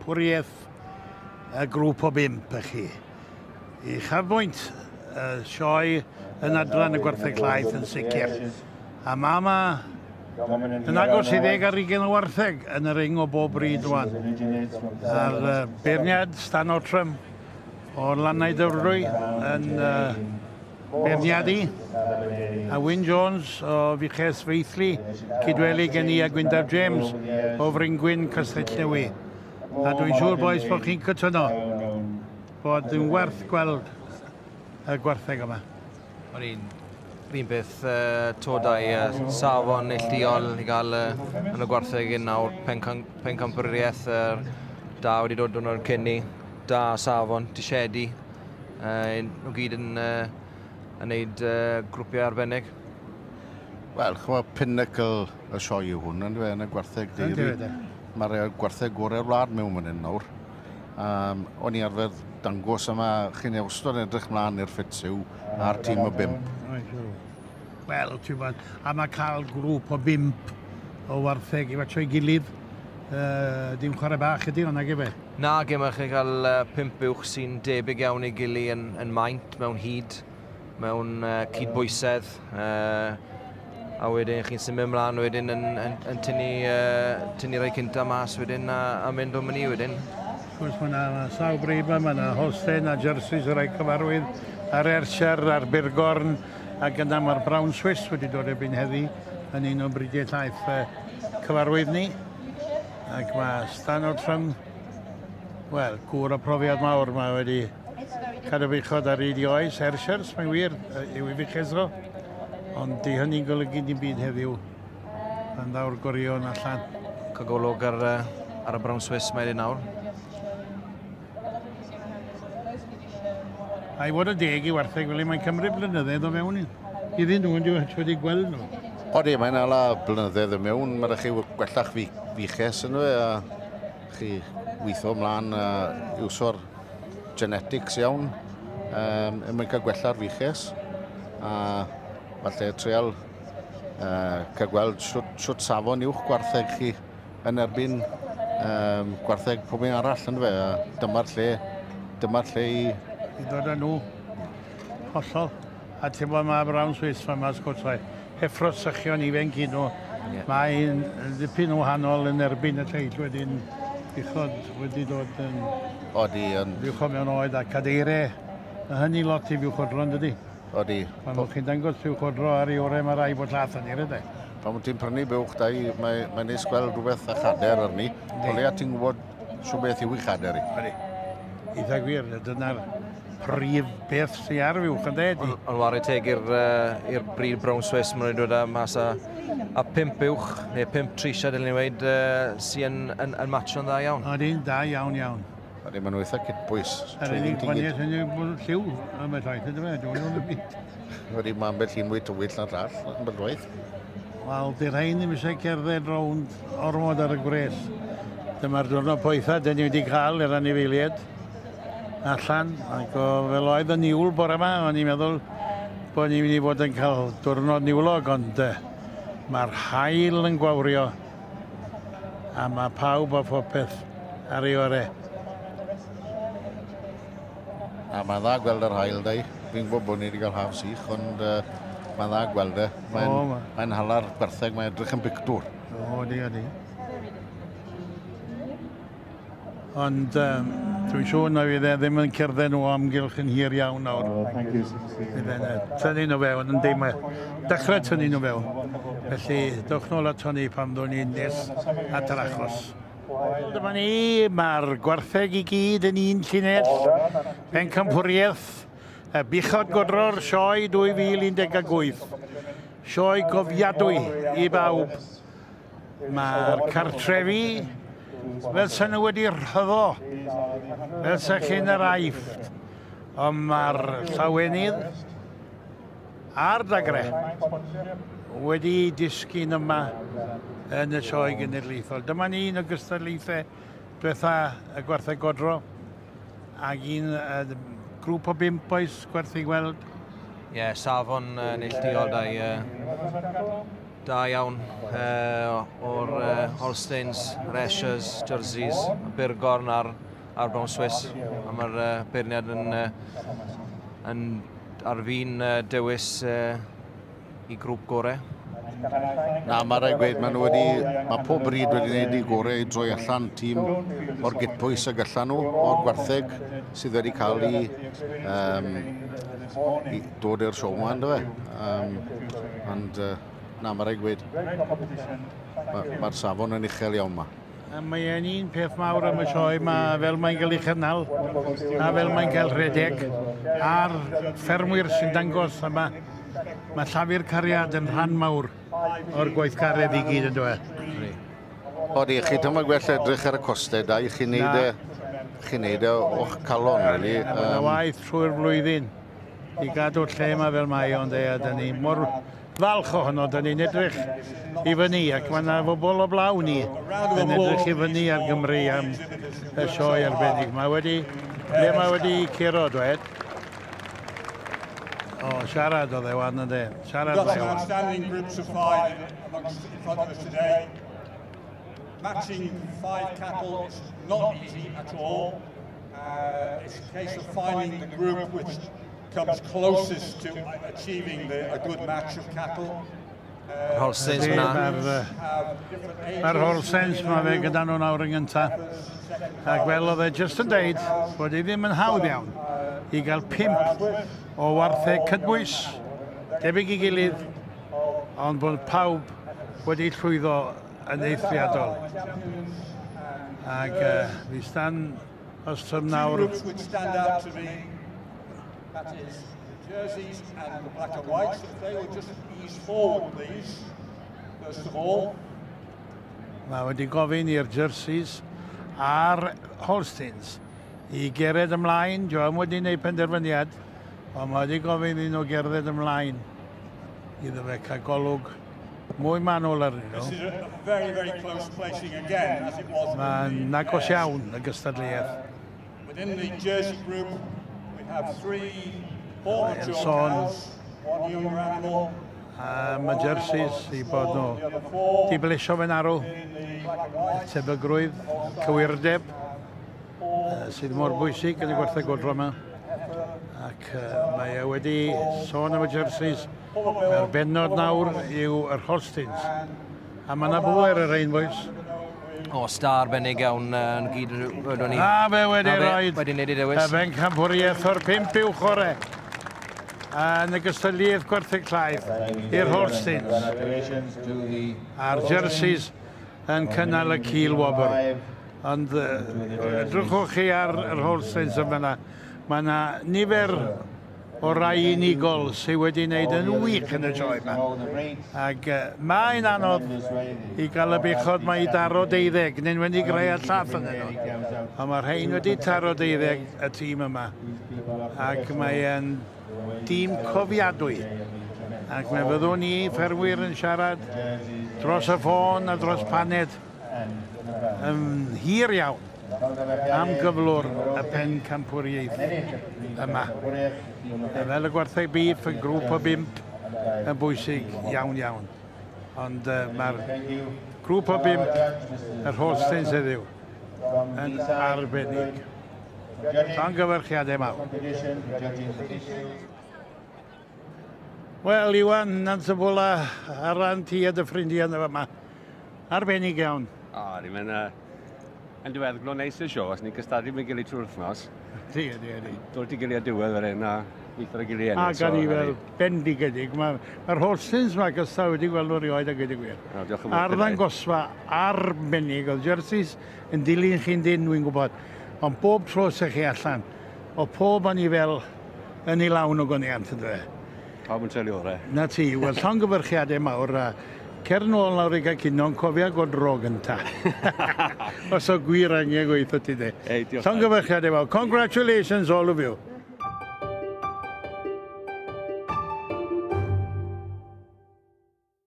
pwriaeth y grŵp o 5 chi. I chafbwynt sioe yn adran y Gwartheg Llaeth yn sicr. A ma yn agos i 10 ar 20 o wartheg yn y ring o bob bryd rwan. A'r beirniad Stan Otrym o'r Lannau Dywrwy yn beirniadu. A Wyn Jones o Fiches Feithli, cydweli gen i a Gwyndaf James o Fringwyn Castell Newy. A dwi'n siŵr boes bod chi'n cytuno bod yn werth gweld y gwartheg yma. O'n un beth todau safon neilltuol i gael yn y gwartheg un nawr, pencampwriaeth da wedi dod o'n cynni, da safon, tisedi, nhw gyd yn wneud grwpiau arbennig. Wel, chwa pinnacle y sioe yw hwn yn y gwartheg deiri. Mae'r gwartheg gorau'r wlad mewn fan hyn nawr. O'n i arfer dangos yma chi'n ewstod edrych mlaen i'r ffitsyw a'r tîm o 5. Wel, ti'n bod, a mae cael grŵp o 5 o wartheg i fatio i gilydd, dim chwarae bach ydy hwnna gyfe? Na, gyma chi cael 5 uwch sy'n debyg iawn i gily yn maint, mewn hyd, mewn cydbwysedd, a wedyn chi'n symud ymlaen wedyn yn tynnu rai cynta mas wedyn a mynd o'n myni wedyn. Gwrs, mae yna sawl bryd mae yna Holstein a jerseys y rai cyfarwydd, a'r Ayrshire, a'r Birgorn, ac yna mae'r Brown Swiss wedi dod erbyn heddi yn un o bridiau llaeth cyfarwydd ni. Ac mae Stan Otrym, wel, gŵr o profiad mawr, mae wedi cadw fichod ar hyd i oes, Ayrshires, mae'n wir, yw i fichesro. Ond di hynny'n golygu dim byd heddiw yn ddawr gorion allan. Cagolwg ar y Brown Swiss mae'n nawr. A i fod y 10 i wartheg, fel mae'n cymryd blynyddoedd o mewn i. Iddyn nhw yn wedi gweld nhw. Odi, mae'n ala blynyddoedd o mewn. Mae'n chi gwellach fiches yn nhw a chi weithio ymlaen iwso'r genetics iawn. Mae'n cael gwella'r fiches. A falle trial cael gweld siwt safon uwch gwartheg chi yn erbyn gwartheg pob un arall yn fe. Dyma'r lle i ddod â nhw hollol. A ti'n bod mae Brown Swiss fan mas gwrthau. Heffro sychion ifanc i nhw. Mae'n dipyn o wahanol yn erbyn y lleill wedyn uchod wedi dod yn... Odi yn... Fiwchod mewn oed a cadeirau. A hynny lot i fiwchodro yn dydi. Odi. Pan o'ch chi'n dangos fiwchodro ar ei orau mae rai bod llath yn i'r ydau. Pan ti'n prynu buwch da i, mae'n neis gweld rhywbeth a chader arni. O leia ti'n gwybod siw beth yw i chader i. Odi. Eitha gwir, dyna'r prif beth sy'n ar fiwch yn dweud. Ond wario teg i'r bryd Brown Swiss, mae'n dod â mas a 5 uwch, neu 5 trisiad yn dweud sy'n matcho'n dda iawn. Odi'n da iawn iawn. Odi, maen nhw eitha cydbwys. Yr unig gwaniaeth yn yw'n lliw am y llaeth, ydw e, dwi'n nhw'n y byd. Odi, mae'n beth llun mwy tywyll na'r llall, yn bydwaith. Wel, di'r rhain ddim eisiau cerdded rownd ormod ar y gwres. Dyma'r diwrnod poetha, dyn ni wedi cael i'r anifeiliad allan. Ac o fel oedd y niwl bore yma, o'n i'n meddwl bod ni'n mynd i fod yn cael diwrnod niwlog, ond mae'r haul yn gwawrio. A mae pawb a phopeth ar ei orau. A mae'n dda gweld yr hael da i. Fi'n gwybod bod ni wedi cael haf sych, ond mae'n dda gweld e. Mae'n hala'r gwartheg, mae'n edrych yn bicdwr. Odi. Ond dwi'n siŵr na fydd e ddim yn cerdded nhw amgylch yn hir iawn nawr. Tynnu nhw fewn yn dim dechrau tynnu nhw fewn. Felly, dwch nôl at hynny pam ddwn ni'n nes at yr achos. Dyma ni, mae'r gwartheg i gyd yn un llinell. Pencampwriaeth, bichod godro'r sioe 2018. Sioe gofiadwy i bawb. Mae'r cartrefi, fel sy'n nhw wedi rhyddo, fel sy'n chi'n yr aifft. Ond mae'r llawenydd a'r dagre wedi disgyn yma yn y sioe genedlaethol. Dyma ni un o gystadlaethau diwetha y Gwartheg Godro ac un grŵp o 5 oes gwerthu gweld. Ie, safon neilltuol da i da iawn o'r Holsteins, Reshers, Jerseys, Birgorn a'r Brown Swiss. A mae'r beirniad ar fi'n dewis I grŵp gorau. Na, mae rhaid gweud, mae pob bryd wedi gwneud I gorau I droi allan tîm o'r gitpwys ag allan nhw, o'r Gwartheg, sydd wedi cael I dod i'r siow yma, ynddo fe. Ond, na, mae rhaid gweud, mae'r safon yn uchel iawn yma. Mae'n un peth mawr am y sioe, fel mae'n cael ei chynnal, a fel mae'n cael rhedeg, a'r ffermwyr sy'n dangos, a mae llafur cariad yn rhan mawr o'r gweithgaredd I gyd yn dweud. Odi, chi dyma gwell edrych ar y costau da, I chi wneud o'ch calon, really. Mae waith trwy'r flwyddyn I gadw'r lle yma fel mae o'n dweud, a ni mor falch o hwnnw, da ni'n edrych I fyny, ac mae yna bobl o blaw ni yn edrych I fyny ar Gymru am y sioe arbennig. Mae wedi curo, dweud. O, siarad o ddewan ynddo. Siarad o ddewan. Outstanding groups of 5 amongst in front of us today. Matching 5 cattle is not easy at all. It's a case of finding the group which comes closest to achieving a good match of cattle. Holsteins yna. Mae'r Holsteins mae fe gyda nhw nawr yn gyntaf. Ac fel oedd e jyst yn deud, bod I ddim yn hawdd iawn I gael 5 o wartheg cydbwys, debyg I gilydd, ond bod pawb wedi llwyddo yn eithriadol. Ac fi stan os trym nawr. That is the jerseys and the black and whites. If they will just ease forward, please. First of all. Mae wedi gofyn i'r jerseys a'r Holsteins I gered ymlaen. Joan wedi gwneud penderfyniad, ond mae wedi gofyn I nhw gerdded ymlaen iddo fe cael golwg mwy manwl arnyn nhw. This is a very, very close placing again, as it was. Mae'n agos iawn y gystadleuaeth. Within the jersey group, we have 4 mature cows, 1 younger animal. Mae jerseys I bod nhw di blesio fe'n arw, tebygrwydd, cywirdeb, sydd mor bwysig yn y Gwartheg godro yma. Ac mae wedi sôn am y jerseys. Mae'r bennod nawr yw yr Holsteins. A mae yna bwer yr ein boes. O, star bennig iawn yn gyd wedwn ni. A fe wedi rhaid wedi wneud I dewis. y ben campwriaeth o'r 5 uwch ore. Yn y gystadleuaeth Gwartheg Llaeth i'r Holsteins. A'r jerseys yn cynnal y cil wobr. Ond edrychwch chi ar yr Holsteins yma. Mae yna nifer o rai unigol sydd wedi wneud yn wych yn y sioe yma. Ac mae'n anodd I gael y bechod mae I daro 12, neu'n wedi greu a llath yn nhw. Ond mae'r rhain wedi taro 12 y tîm yma. Ac mae'n dîm cofiadwy. Ac mae fyddwn ni ffermwyr yn siarad dros y ffôn a dros paned yn hir iawn am gyflwr y pen campwriaeth yma. Fel y Gwartheg Beef, y grŵp o 5 yn bwysig iawn iawn. Ond mae'r grŵp o 5, yr Holsteins heddiw, yn arbennig. Llongyfarchiadau mawr. Wel, Iwan, Nansabwla, ar ran ti a dy ffrindiau yma. Arbennig iawn. O, ni'n mynd yn diweddglo neis y sio, os ni'n gystadlu mewn gilydd trwy'r wythnos. Di. Dod I gilydd diwedd yr un a weithio ar gilydd ennill. A gan I fel bendigedig. Mae'r Holsteins yma gysta wedi gweld o'r ioed a gyda gwir. Ar ddangosfa arbennig, oedd jerseys yn dilyn chi'n dyn, dwi'n gwybod. Ond bob tro sy'ch chi allan, o pob o'n I fel yn ei lawn o goniant ydw e. Pawb yn treulio ore. Na ti, wel, llongyfarchiadau mawr. Cer nôl nawr I gael cyno'n cofio godro gynta. Os o gwir angen gweithio ti de. Llongyfarchiadau mawr. Congratulations all of you.